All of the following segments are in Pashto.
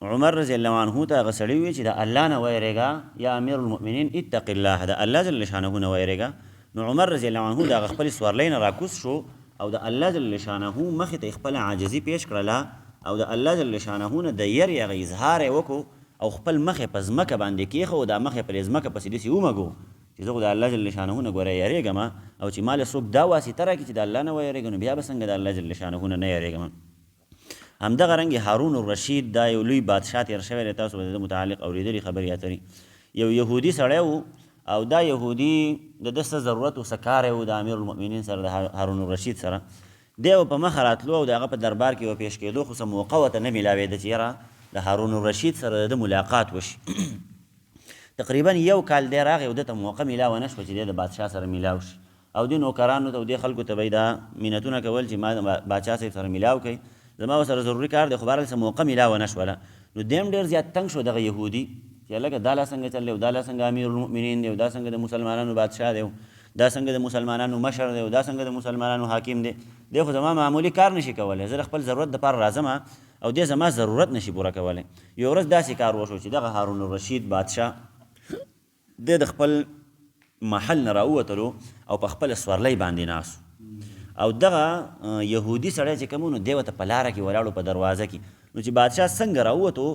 عمر رضی الله عنه ته هغه سړي وویل چې د الله نه ویرېږه یا امیر المؤمنین اتق الله، د الله جل شانه نه ویرېږه. نو عمر رضی الله عنه د هغه خپل سورلۍ نه راکوز شو او د الله جل شانه مخې ته خپل عاجزي پیش کړله او د الله جل شانه نه د یری هغه اظهار یې وکړو او خپل مخې په ځمکه باندې کېښه او دا مخې په ځمکه پسې داسې ومږو چې زه خو د الله جل شانه نه ګوره یریږم او چې ما له څوک دا واسطه راکړي چې د الله نه ویرېږم نو بیا به څنګه د الله جل شانه نه یریږم. همدغه رنګ هارون الرشید دا یو لوی بادشاه تېر شوی دی، تاسو به د متعلق اورېدلي خبرې اترې. یو یهودي سړی و او دا یهودي د ده څه ضرورت و څه کار و د امیر المؤمنین سره د هارون الرشید سره. دی په مخه راتلو او د هغه په دربار کې و پیش کېدو خو څه موقع ورته نه میلاوېده چې یاره د هارون الرشید سره د ملاقات وشي. تقریبا یو کال دی راغی او ده ته موقع میلاوه نه شوه چې دی د بادشاه سره میلاو شي او دې نوکرانو ته او دې خلکو ته به یې دا منتونه کول چې ما د بادشاه صاحب سره میلاو کوي، زما ورسره ضروري کار دی، خو بهرحال څه موقع میلاوه نه شوله. نو دی هم ډېر زیات تنګ شو دغه یهودي چې هلکه دا لا څنګه چل دی او دا لا څنګه امیر المؤمنین دی او دا څنګه د مسلمانانو بادشاه دی دا څنګه د مسلمانانو مشر دی او دا څنګه د مسلمانانو حاکم دی، دی خو زما معمولي کار نشي کولی، زه د خپل ضرورت دپاره راځم او دی زما ضرورت نشي پوره کولی. یو ورځ داسې کار وشو چې دغه هارون الرشید بادشاه دی د خپل محل نه راووتلو او په خپله سورلۍ باندې ناست او دغه یهودي سړی چې کوم نو دی ورته په لاره کې ولاړو په دروازه کې. نو چې بادشاه څنګه راووتو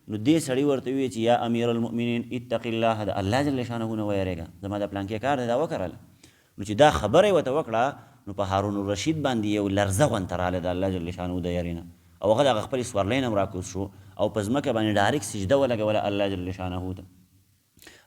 نو دې سړي ورته وویل چې یا امیر المؤمنین اتق الله، د الله جل شانه نه ویرېږه، زما د پلانکې کار دی دا وکړله. نو چې دا خبره یې ورته وکړه نو په هارون الرشید باندې یو لرزه غونته راغله د الله جل شانه د یارې نه او هغه د هغه خپلې سورلۍ نه هم راکوز شو او په ځمکه باندې ډایرکټ سجده ولګوله الله جل شانه ته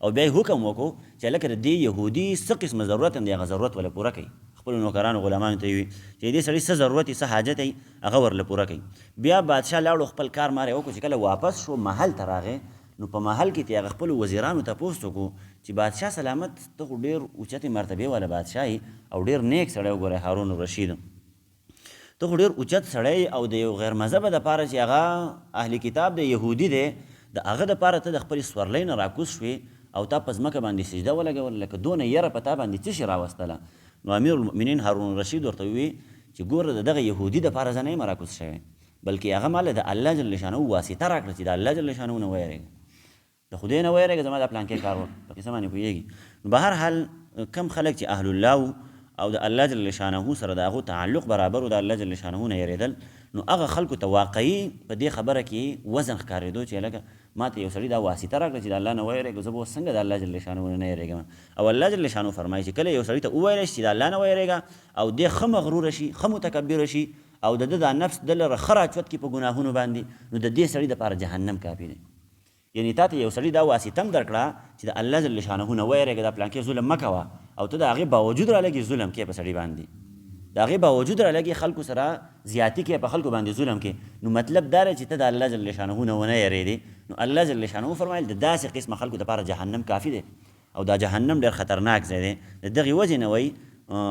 او بیا یې حکم وکړو چې هلکه د دې یهودي څه قسمه ضرورت هم دی هغه ضرورت وله پوره کوي. خپلو نوکرانو غلامانو ته یې وي چې دې سړي څه ضرورت څه حاجت یې هغه ورله پوره کوي. بیا بادشاه لاړو خپل کار ماره وکړو چې کله واپس شو محل ته راغی نو په محل کې هغه خپلو وزیرانو تپوس وکړو چې بادشاه سلامت ته خو ډېر اوچتې مرتبې والا بادشاه او ډېر نیک سړی وګورئ هارون الرشید، ته خو ډېر اوچت سړی او د یو غیر مذهبه دپاره چې هغه اهل کتاب د یهودي دی د هغه دپاره ته د خپلې سورلۍ نه راکوز شوې او تا په ځمکه باندې سجده ولګوله، لکه دونه یره په تا باندې څه شي راوستله. نو امیر المؤمنین هارون الرشید ورته وویل چې ګوره د دغه یهودي دپاره زه نه یم راکوز شوی بلکې هغه ماله د الله جل شانه واسطه راکړه چې د الله جل شانه نه ویرېږه، د خدای نه ویرېږه، زما د پلانکې کار وکړه. په څه باندې پوهېږي؟ نو به هر حال کم خلک چې اهل الله او د الله جل شانه سره د هغو تعلق برابر و د الله جل شانه نه یېرېدل نو هغه خلکو ته واقعي په دې خبره کې وزن ښکارېدو چې هلکه ما ته یو سړي دا واسطه راکړه چې د الله نه ویرېږه، زه به اوس څنګه د الله جل شانه نه یېرېږم. او الله جل شانه فرمایي چې کله یو سړي ته وویلی شي چې د الله نه ویرېږه او دی ښه مغروره شي ښه متکبره شي او د ده دا نفس د لره ښه راچوت کړي په ګناهونو باندې نو د دې سړي دپاره جهنم کافي دی. یعنې تا ته یو سړي دا واسطه هم درکړه چې د الله جل شانه نه ویرېږه، دا پلانکې ظلم مه کوه او ته د هغې باوجود رالګې ظلم کې په سړي باندې، د هغې باوجود رالګې خلکو سره زیاتي کې په خلکو باندې ظلم کې، نو مطلب دا دی چې ته د الله جل شانه نه ونه یېرېدې نو الله جل شانه فرمایل د داسې قسمه خلکو دپاره جهنم کافي دی او دا جهنم ډېر خطرناک ځای دی. د دغې وجې نه وایي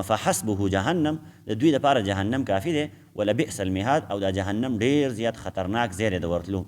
فحسبه جهنم، د دوی دپاره جهنم کافي دی ولبئس المهاد او دا جهنم ډېر زیات خطرناک ځای دی د ورتلو.